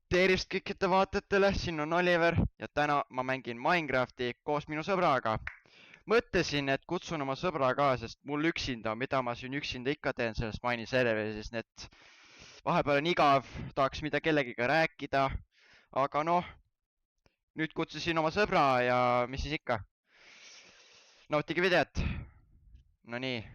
Tervist kõikide vaatajatele, siin on Oliver ja täna ma mängin Minecrafti koos minu sõbraga. Mõtlesin, et kutsun oma sõbra ka, sest mul üksinda, mida ma siin üksinda ikka teen selles Mini serveris, nii et vahepeal on igav, tahaks mida kellegiga rääkida. Aga noh, nüüd kutsusin oma sõbra ja mis siis ikka. Nautige videot. No nii.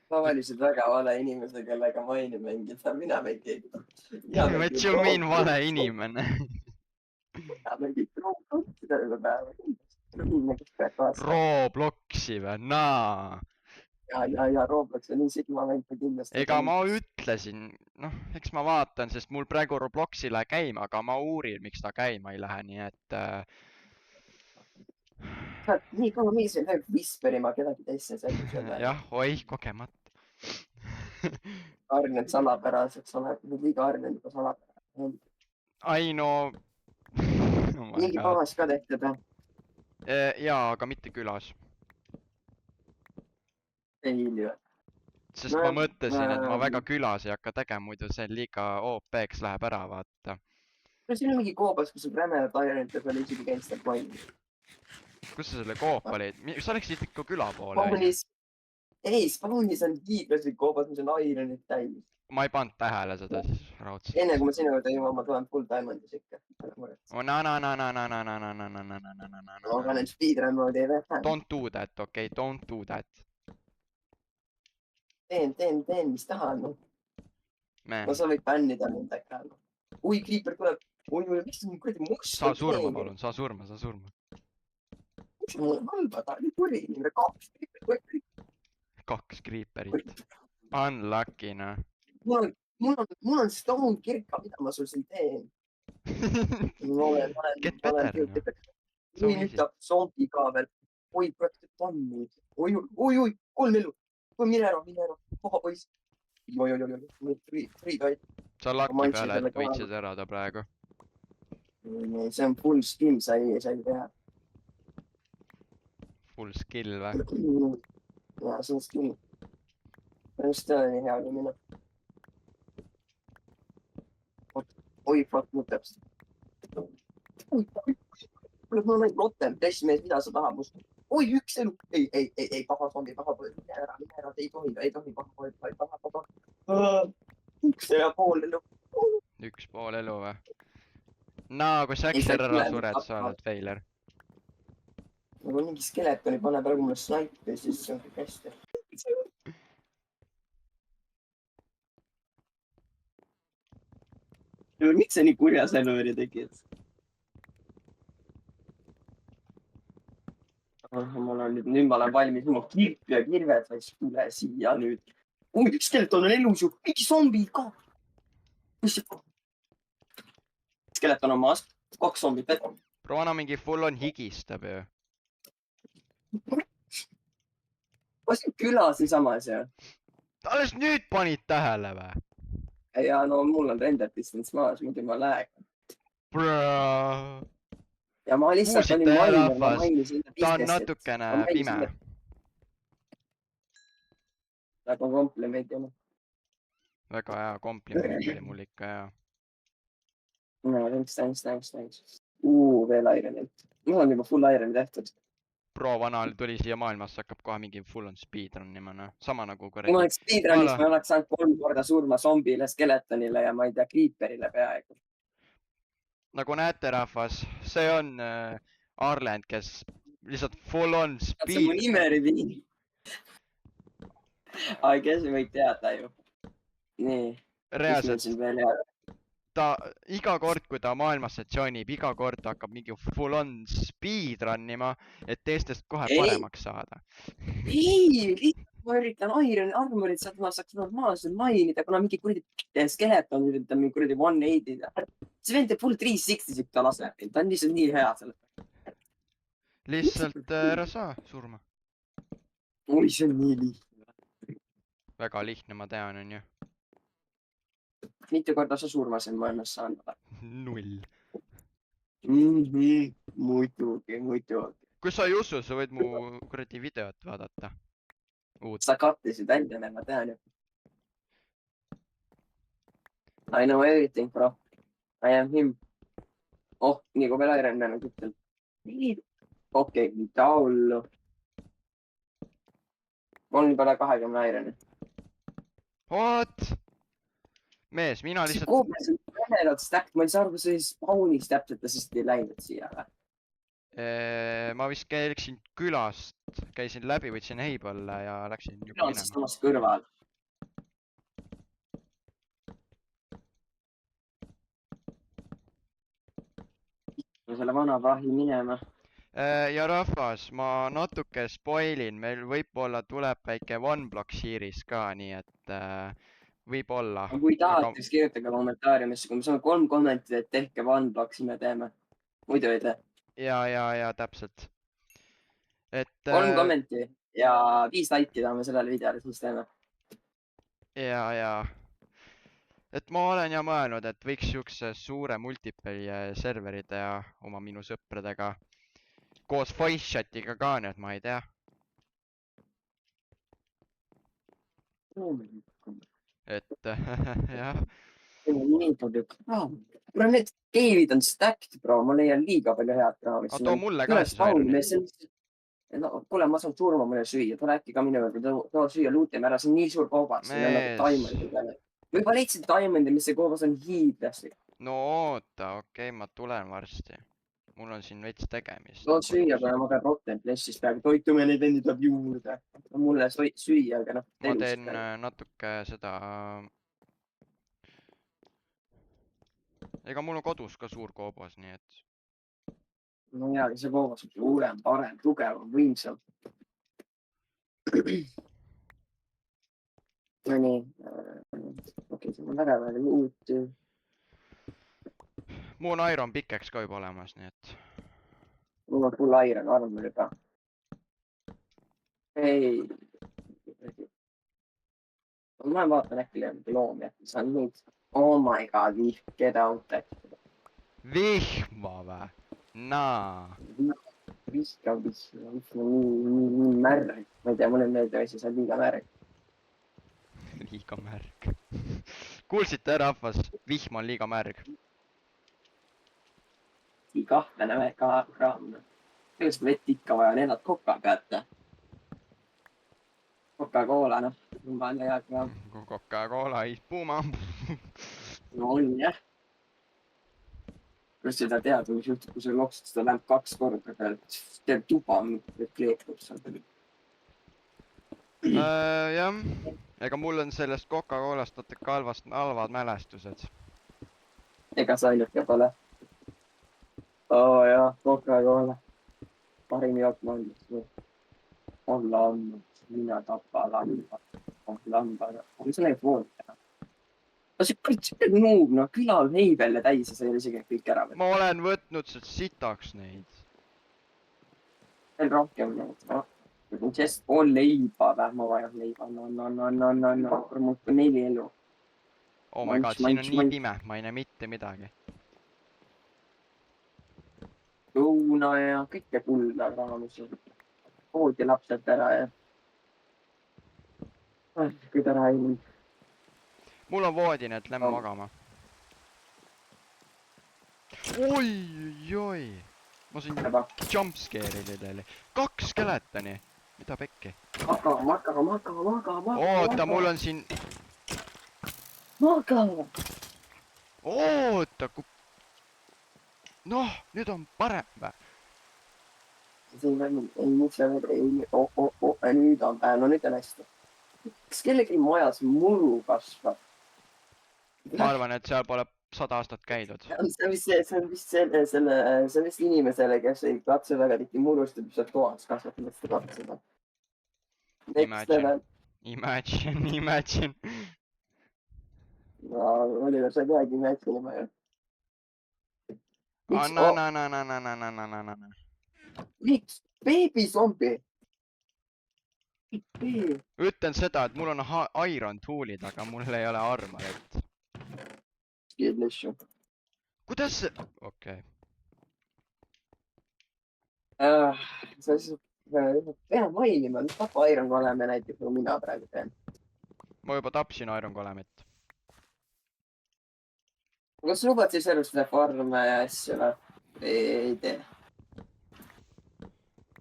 Tavaliselt väga vale inimese, kellega Mini mängida, mina mängin. What you mean vale inimene? Mina mängin Robloxi terve päeva. Robloxi või? Naa. Ja Roblox on nii sigma mäng kindlasti. Ega ma ütlesin, noh, eks ma vaatan, sest mul praegu Robloxi ei lähe käima, aga ma uurin, miks ta käima ei lähe, nii et... Nii kaua meelsin peab visperima kedagi teisse sellisele. Jah, oih, kogemata. Arned salapäraseks oled, nüüd liiga Arned juba salapäraseks. Ai no... Mingi pahas ka tehtud, jah? Jaa, aga mitte külas. Ei ilju. Sest ma mõtlesin, et ma väga külas ei hakka tegema, muidu see liiga OP-ks läheb ära, vaata. No siin on mingi koobas, kus on rämedad Ironite peal isegi käinud Mini. Kus sa selle koop olid? Sa läksid ikka küla poole? Spawnis. Ei, Spawnis on hiiglaslik koobas, mis on Ironit täis. Ma ei pannud tähele seda siis raudselt. Enne kui ma sinu juurde jõuan, ma tulen full diamondis ikka. Ma panen speedrun moodi ei vähe. Don't do that, okei, don't do that. Teen, mis tahan. No sa võid bännida mind äkka. Ui, Creeper tuleb. Ui, miks on kuradi must? Saa surma, palun, saa surma. Miks on mulle halba, ta oli kuri inimene, 2 Creeper. 2 Creeperit. Unlucky, noh. Mul on stone kirka, mida ma sul siin teen. Get better, noh. Ui, nüüd tahab zombi ka veel. Oi, praktiliselt pannud. Oi, 3 elu. Mine ära, paha poiss. Oi. Sa laki peale, et võitsid ära ta praegu. See on full skill, sa ei teha. Full skill või? Jaa, see on skill. Just tõe nii hea kui minu. Oi, fuck, mul täpselt. Oi, mul on rotem, testimees, mida sa tahad must? Oi, 1 elu. Ei, paha zombi, paha poiss. Mine ära, ei tohi, paha poiss, paha. 1,5 elu. 1,5 elu või? Naa, kui sa äkki ära sured, sa oled failer. Kui mingi skeletoni paneb praegu mulle snaipi, siis see on kõik hästi. Miks sa nii kurja serveri tegid? Nüüd ma olen valmis, ma kirp ja kirved võiks üle siia nüüd. Ui, skeleton on elus ju, mingi zombi ka. Skeleton on maas, 2 zombit. Proona mingi full on higistab ju. Ma siin külas niisamas ju. Alles nüüd panid tähele või? Ja no mul on render distance maas, muidu ma läheks. Brrrr. Ja ma lihtsalt Kuulsite, rahvas, ta on natukene pime. Väga kompliment. Väga hea kompliment oli mul ikka hea. No, thanks. Veel Ironit. Mul on juba full Ironi tehtud. Pro vanal tuli siia maailmasse, hakkab kohe mingi full on speedrun nimene. Sama nagu kui ma oleks speedrunis, ma oleks saanud 3 korda surma zombile, skeletonile ja ma ei tea, creeperile peaaegu. Nagu näete, rahvas, see on Arland, kes lihtsalt full on speed. See on mu nimerivi. Ai, kes võid teada ju. Nii. Reaalselt. Ta iga kord, kui ta maailmasse joinib, iga kord hakkab mingi full on speedrunnima, et teistest kohe paremaks saada. Ei, ma üritan Iron Armorit saada, ma saaks normaalselt mainida, kuna mingi kuradi skeleton üritab mingi kuradi 180. See vend teeb full 360 ta laseb. Ta on lihtsalt nii hea selle. Lihtsalt ära saa surma. Oi, see on nii lihtne. Väga lihtne, ma tean, on ju. Mitu korda sa surmasid maailmas saanud? 0. Muidugi. Kui sa ei usu, sa võid mu kuradi videot vaadata. Sa kattisid välja, ma tean ju. I know everything, bro. I am him. Oh, nii kui veel Iron Man ütleb. Okei, mitä hullu. On peale 20 Ironi. What? Mees, mina see lihtsalt... koobras on tähelad stack, ma ei saa aru, kui see spawnis täpselt ta siis ei läinud siia või? Ma vist käiksin külast, käisin läbi, võtsin heiballe ja läksin juba Küla on siis minema. samas kõrval. selle vana prahi minema. Ja rahvas, ma natuke spoilin, meil võib-olla tuleb väike one block series ka, nii et võib-olla. kui tahate, siis kirjutage kommentaariumisse, kui me saame 3 kommenti, et tehke one block, siis me teeme. Muidu ei tee. Ja täpselt. Et 3 kommenti ja 5 laiki tahame sellele videole, siis teeme. ja. Et ma olen ja mõelnud, et võiks siukse suure multiplayer serveri teha oma minu sõpradega. Koos voice chatiga ka nüüd, ma ei tea. Et jah. nii palju kraami. kuule, need keelid on stacked, bro, ma leian liiga palju head kraami. Aga too mulle ka siis Ironi. No kuule, ma saan surma mulle süüa, tule äkki ka minu juurde, too süüa, luutime ära, see on nii suur kaubas, siin on nagu diamond'i peale. ma juba leidsin diamond'i, mis see kaubas on hiidlaslik. No oota, okei, ma tulen varsti. Mul on siin veits tegemist. too süüa, kuna ma pean rotten flesh'is peaaegu toituma, neid vendi tuleb juurde. mulle süüa, aga noh. ma teen natuke seda... Ega mul on kodus ka suur koobas, nii et... no jaa, see kaubas on suurem, parem, tugevam, võimsam. no nii. okei, see on väga palju uut. mul on Iron Pickaxe ka juba olemas, nii et... mul on full iron armor juba. ei. ma vaatan äkki leiab loomi, et saan neid. Oh my god, get out. Vihma vä? Naa. Vihka nii märg. ma ei tea, mulle meeldib asi, see on liiga märg. Liiga märg. Kuulsite rahvas? Vihm on liiga märg. nii kahtlane kraam. kuidas vett ikka vaja, need koka kätte. Coca-Cola, noh. ma olen hea kraam. Coca-Cola ispuma. no on jah. kuidas seda teada, mis juhtub, kui sa loksad seda läheb 2 korda pealt, teeb tuba, kleepub seal. jah, ega mul on sellest Coca-Colast natuke halvad mälestused. ega sa ainuke pole. oo jah, Coca-Cola. parim jook maailmas. on lamb, mina tapa lamba. on lambada. on see läheb poolt ära. no see nuub, noh, küla on heibelle täis ja sa ei ole isegi kõik ära võtnud. ma olen võtnud sealt sitaks neid. veel rohkem neid, noh. Just on leiba või? ma vajan leiba. no. mul on 4 elu. Oh my god, siin on nii pime, ma ei näe mitte midagi. Lõuna ja kõike kulda raamis. Poodi lapsed ära ja... kui ta ära ei mind. mul on voodi, nii et lähme magama. Oi. Ma sain jumpscare'i lideli. 2 skeletoni. Mida pekki? Maga. Oota, mul on siin... Maga! Oota, noh, nüüd on parem vä? Nüüd on päev, no nüüd on hästi. Kas kellegi majas muru kasvab? ma arvan, et seal pole 100 aastat käidud. see on vist inimesele, kes ei katse väga tihti murust, et saab toas kasvatada seda katseda. Imagine. no, Oliver, sa ei peagi imaginima ju. Miks? Beebisombi! Ütlen seda, et mul on iron tool'id, aga mul ei ole armorit. Skidlishu. Kuidas see... okei. sa siis pean mainima, mis tapa iron oleme näiteks, nagu mina praegu teen. ma juba tapsin iron golemit. kas sa lubad siis arvestada farme ja asju või? Ei tee.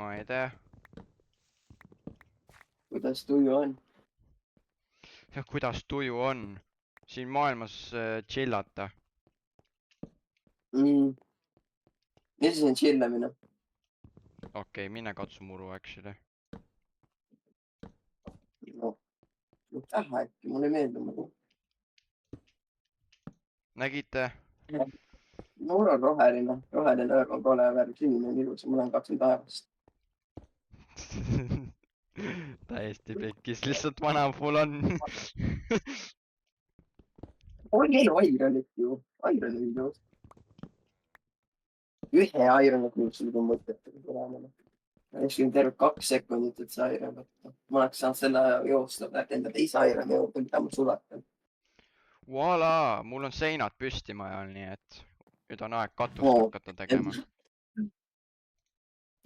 Ma ei tea. Kuidas tuju on? Ja kuidas tuju on? Siin maailmas chillata. Ja siis on chillamine. Okei, mine katsu muru, actually. No, äkki, mulle ei meeldi nagu. Nägite? Mul on roheline. Roheline väga kole värv, sinine on ilus ja ma olen katsunud taevast. Täiesti pekkis, lihtsalt vana full on. Oli Ironit ju. Ironit ju. Ühe Ironit nüüd sul kui mõtet tulema. Ma oleksin terve 2 sekundit, et see Iron võtta. Ma oleks saanud selle joosta enda teise Ironi juurde, mida ma sulatan. Voila, mul on seinad püsti majal, nii et nüüd on aeg katust hakata tegema.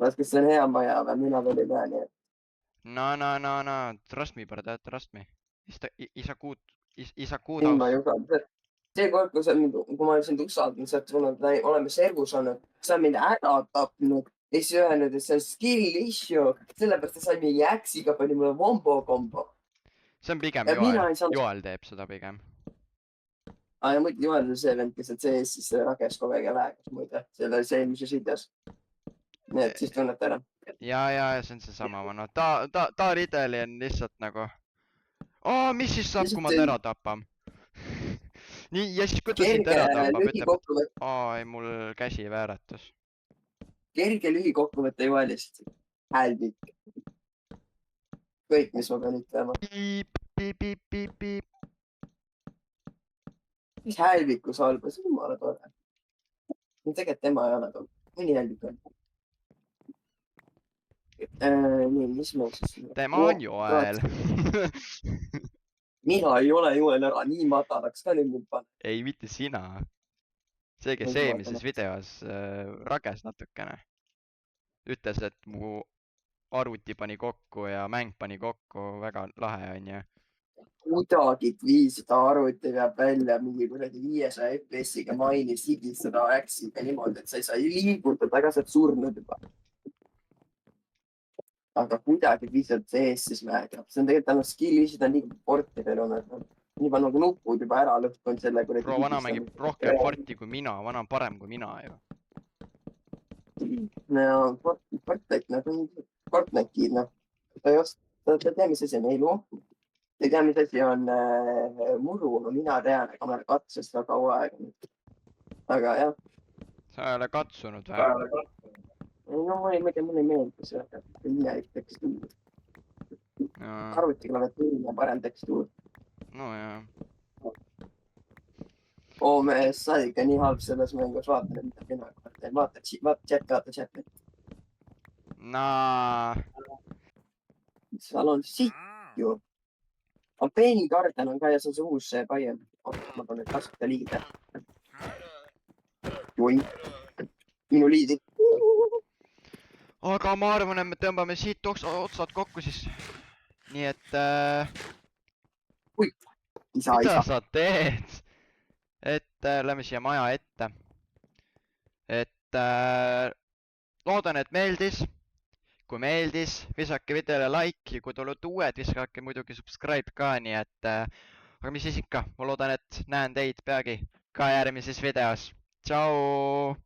Kas see on hea maja või? Mina veel ei tea, nii et. No, trust me, brother, trust me. Isa kuud Ilma aus. ei usalda. See kord, kui ma olen sind usaldanud, sa oleme servus olnud, sa on mind ära tapnud ja siis öelnud, et see on skill issue, sellepärast ta sai mingi äksiga, pani mulle kombo. See on pigem Ja mina Joel. ei saanud- Joel teeb seda pigem. Ja muidugi Joel on see vend, kes on sees siis rages kogu aeg ja väegas muide, selle eelmises videos. Nii et siis tunnete ära. Ja see on seesama vana. Ta rideli on lihtsalt nagu. Mis siis saab, kui ma ta ära tapan? Nii, ja siis kui ta sind ära tapab, ütleb, et ei, mul käsi vääratas. Kerge lühikokkuvõte Joelist. Hälvik. Kõik, mis ma pean ütlema. Piip. Mis hälvikus halba, see on jumala tore. Tegelikult tema ei ole tore. Mõni hälvik on. Nii, mis ma siis... Tema on Joel. Mina ei ole Joel ära nii madalaks ka nüüd pannud. Ei, mitte sina. See, kes eelmises videos rages natukene. Ütles, et mu arvuti pani kokku ja mäng pani kokku, väga lahe on ju. Kuidagi viis seda arvuti peab välja mingi kuradi 500 FPS-iga maini sigis seda äksiga niimoodi, et sa ei saa liigutada, aga sa oled surnud juba. Aga kuidagi viisad sees siis mäega. See on tegelikult ainult skill'i, seda on nii porti veel olnud. Nii palju nagu nupud juba ära lõhkunud selle kuradi. Bro, vana mängib rohkem Forti kui mina, vana on parem kui mina ju. No, Fortnite'id, noh. Ta ei oska, ta tea, mis asi on elu. Ta ei tea, mis asi on muru, no mina tean, aga ma olen katsest väga kaua aega. Aga jah. Sa ei ole katsunud või? No mulle ei meeldi see, aga imelik tekstuur. Arvutiklaviatuur on parem tekstuur. No jah. mees, sa oled ikka nii halb selles mängus, vaata, mida mina teen. Vaata chat. Seal on sitt ju. Peeni Garden on ka ja see on see uus Bayern. Ma pean nüüd kasutada liide. Joi. Minu liidi. Aga ma arvan, et me tõmbame siit otsad kokku siis. Nii et... Mida sa teed? Et lähme siia maja ette. Et loodan, et meeldis. Kui meeldis, visake videole like ja kui te olete uued, viskake muidugi subscribe ka, nii et aga mis siis ikka, ma loodan, et näen teid peagi ka järgmises videos. Tšau!